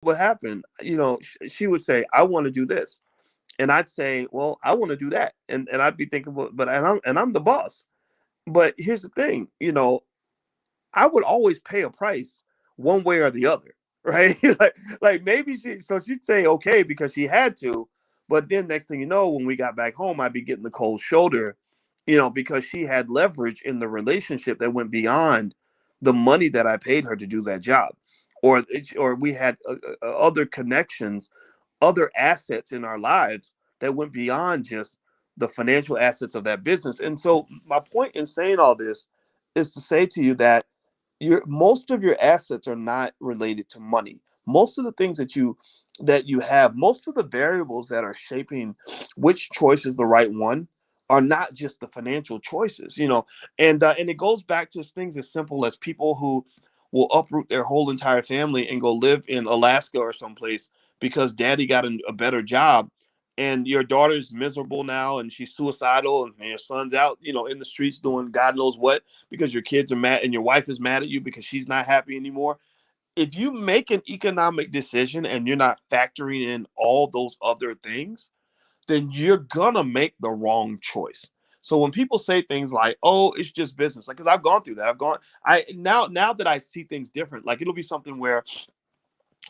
what happened? She would say, I want to do this. And I'd say, well, I want to do that. And I'd be thinking, well, but I'm the boss. But here's the thing, I would always pay a price one way or the other, right? like maybe she'd say okay because she had to, but then next thing you know, when we got back home, I'd be getting the cold shoulder, because she had leverage in the relationship that went beyond the money that I paid her to do that job, or we had other connections, other assets in our lives that went beyond just the financial assets of that business. And so my point in saying all this is to say to you that most of your assets are not related to money. Most of the things that you have, most of the variables that are shaping which choice is the right one are not just the financial choices, and it goes back to things as simple as people who will uproot their whole entire family and go live in Alaska or someplace because daddy got a better job, and your daughter's miserable now and she's suicidal, and your son's out, in the streets doing God knows what because your kids are mad and your wife is mad at you because she's not happy anymore. If you make an economic decision and you're not factoring in all those other things, then you're gonna make the wrong choice. So when people say things like, "Oh, it's just business," like, because I've gone through that, I now that I see things different, like it'll be something where,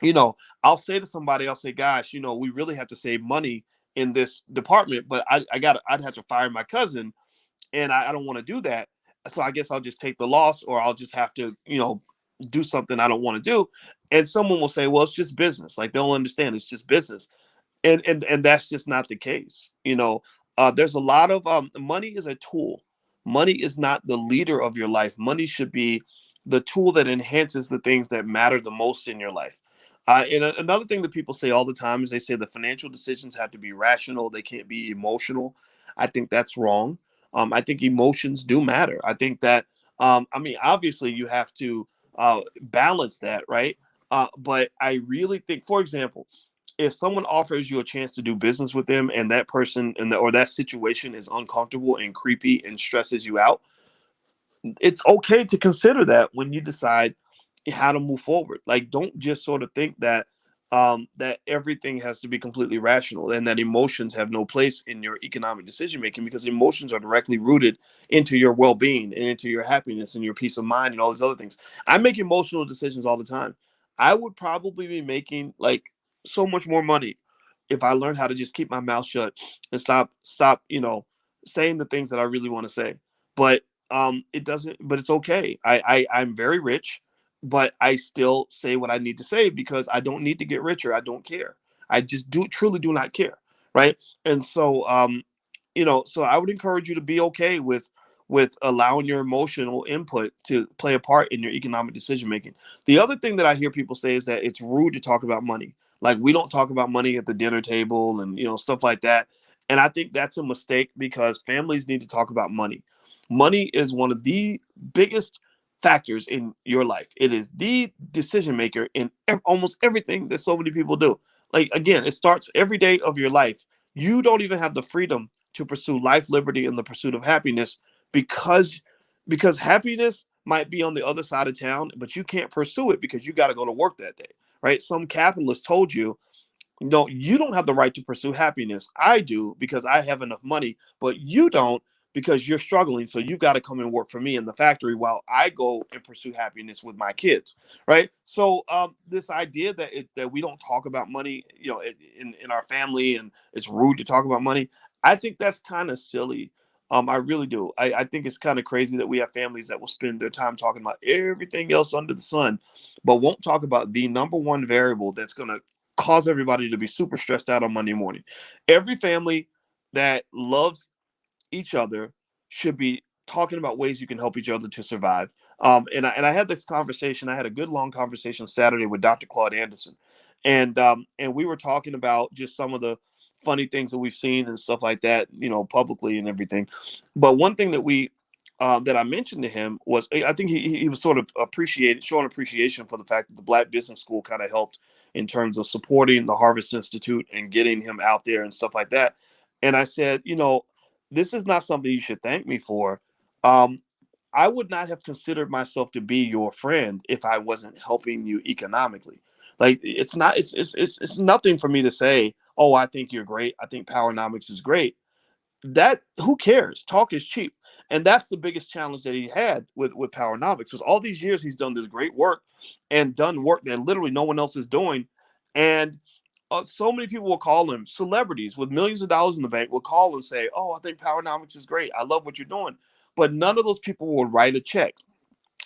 you know, I'll say to somebody, I'll say, "Gosh, we really have to save money in this department, but I'd have to fire my cousin, and I don't want to do that. So I guess I'll just take the loss, or I'll just have to, do something I don't want to do." And someone will say, "Well, it's just business." Like they'll understand it's just business, and that's just not the case. There's a lot of money is a tool. Money is not the leader of your life. Money should be the tool that enhances the things that matter the most in your life. And another thing that people say all the time is they say the financial decisions have to be rational, they can't be emotional. I think that's wrong. I think emotions do matter. I think that, I mean, obviously you have to balance that, right? But I really think, for example, if someone offers you a chance to do business with them and that person or that situation is uncomfortable and creepy and stresses you out, it's okay to consider that when you decide how to move forward. Like, don't just sort of think that that everything has to be completely rational and that emotions have no place in your economic decision making, because emotions are directly rooted into your well-being and into your happiness and your peace of mind and all these other things. I make emotional decisions all the time. I would probably be making like so much more money if I learned how to just keep my mouth shut and stop saying the things that I really want to say. But it doesn't, but it's okay. I'm very rich, but I still say what I need to say because I don't need to get richer. I don't care. I just do truly do not care, right? And so so I would encourage you to be okay with allowing your emotional input to play a part in your economic decision making. The other thing that I hear people say is that it's rude to talk about money. Like, we don't talk about money at the dinner table and stuff like that. And I think that's a mistake because families need to talk about money. Money is one of the biggest factors in your life. It is the decision maker in almost everything that so many people do. Like, again, it starts every day of your life. You don't even have the freedom to pursue life, liberty, and the pursuit of happiness because happiness might be on the other side of town, but you can't pursue it because you got to go to work that day, right? Some capitalist told you, no, you don't have the right to pursue happiness. I do because I have enough money, but you don't because you're struggling. So you've got to come and work for me in the factory while I go and pursue happiness with my kids, right? So this idea that we don't talk about money, in our family, and it's rude to talk about money, I think that's kind of silly. I really do. I think it's kind of crazy that we have families that will spend their time talking about everything else under the sun, but won't talk about the number one variable that's going to cause everybody to be super stressed out on Monday morning. Every family that loves each other should be talking about ways you can help each other to survive. And I had this conversation. I had a good long conversation Saturday with Dr. Claude Anderson, and we were talking about just some of the funny things that we've seen and stuff like that, publicly and everything. But one thing that I mentioned to him was, I think he was sort of showing appreciation for the fact that the Black Business School kind of helped in terms of supporting the Harvest Institute and getting him out there and stuff like that. And I said, this is not something you should thank me for. Um, I would not have considered myself to be your friend if I wasn't helping you economically. Like it's not it's nothing for me to say, oh, I think you're great. I think Powernomics is great. That who cares? Talk is cheap. And that's the biggest challenge that he had with Powernomics, because all these years he's done this great work and done work that literally no one else is doing. And so many people will call him, celebrities with millions of dollars in the bank will call and say, oh, I think Powernomics is great. I love what you're doing. But none of those people will write a check.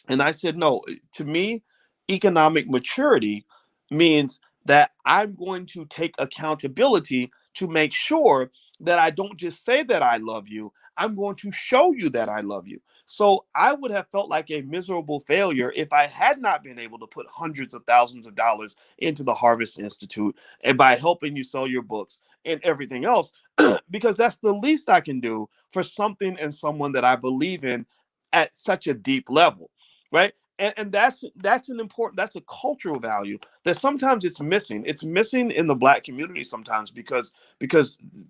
And I said, no, to me, economic maturity means that I'm going to take accountability to make sure that I don't just say that I love you. I'm going to show you that I love you. So I would have felt like a miserable failure if I had not been able to put hundreds of thousands of dollars into the Harvest Institute and by helping you sell your books and everything else, because that's the least I can do for something and someone that I believe in at such a deep level, right? And that's an important, that's a cultural value that sometimes it's missing. It's missing in the Black community sometimes because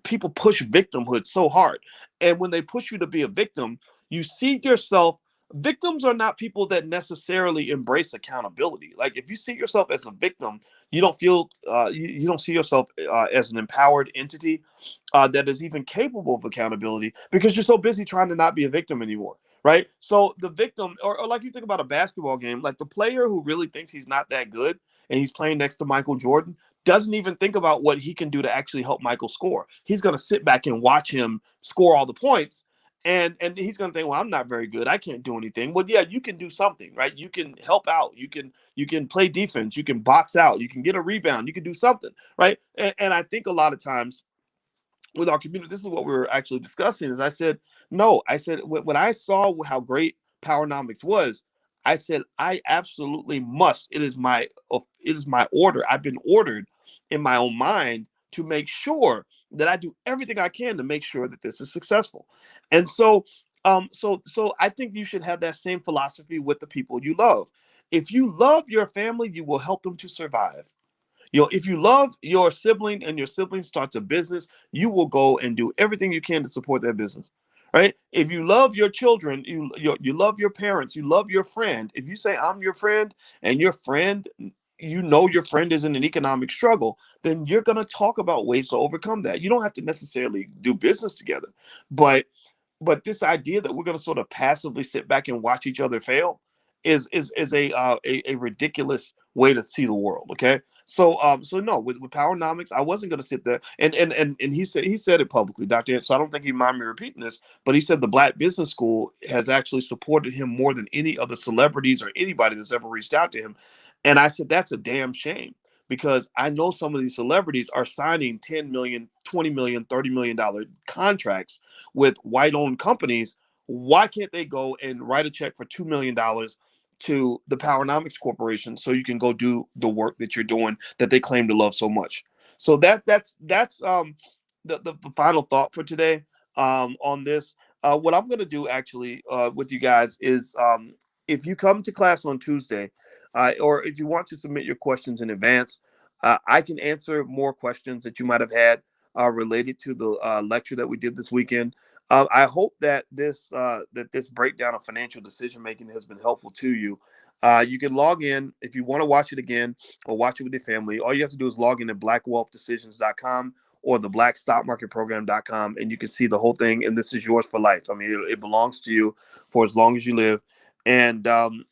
people push victimhood so hard, and when they push you to be a victim, you see yourself. Victims are not people that necessarily embrace accountability. Like if you see yourself as a victim, you don't feel you don't see yourself as an empowered entity that is even capable of accountability, because you're so busy trying to not be a victim anymore, right? So the victim, or like you think about a basketball game, like the player who really thinks he's not that good and he's playing next to Michael Jordan doesn't even think about what he can do to actually help Michael score. He's going to sit back and watch him score all the points. And he's going to think, well, I'm not very good. I can't do anything. Well, yeah, you can do something, right? You can help out. You can play defense. You can box out. You can get a rebound. You can do something, right? And I think a lot of times with our community, this is what we were actually discussing. Is I said, no, I said when I saw how great Powernomics was, I said I absolutely must. It is my order. I've been ordered in my own mind to make sure that I do everything I can to make sure that this is successful. And so I think you should have that same philosophy with the people you love. If you love your family, you will help them to survive. If you love your sibling and your sibling starts a business, you will go and do everything you can to support that business. Right? If you love your children, you love your parents, you love your friend. If you say I'm your friend and your friend, you know your friend is in an economic struggle, then you're going to talk about ways to overcome that. You don't have to necessarily do business together, but this idea that we're going to sort of passively sit back and watch each other fail is a ridiculous way to see the world. Okay, so no, with Powernomics, I wasn't going to sit there and he said it publicly, Dr. So I don't think he mind me repeating this, but he said the Black Business School has actually supported him more than any other celebrities or anybody that's ever reached out to him. And I said that's a damn shame, because I know some of these celebrities are signing 10 million, 20 million, $30 million contracts with white owned companies. Why can't they go and write a check for $2 million to the Powernomics Corporation so you can go do the work that you're doing that they claim to love so much? So that's the final thought for today on this. What I'm going to do actually with you guys is, if you come to class on Tuesday, or if you want to submit your questions in advance, I can answer more questions that you might have had related to the lecture that we did this weekend. I hope that this breakdown of financial decision making has been helpful to you. You can log in if you want to watch it again or watch it with your family. All you have to do is log in at blackwealthdecisions.com or the blackstockmarketprogram.com, and you can see the whole thing. And this is yours for life. I mean, it belongs to you for as long as you live. And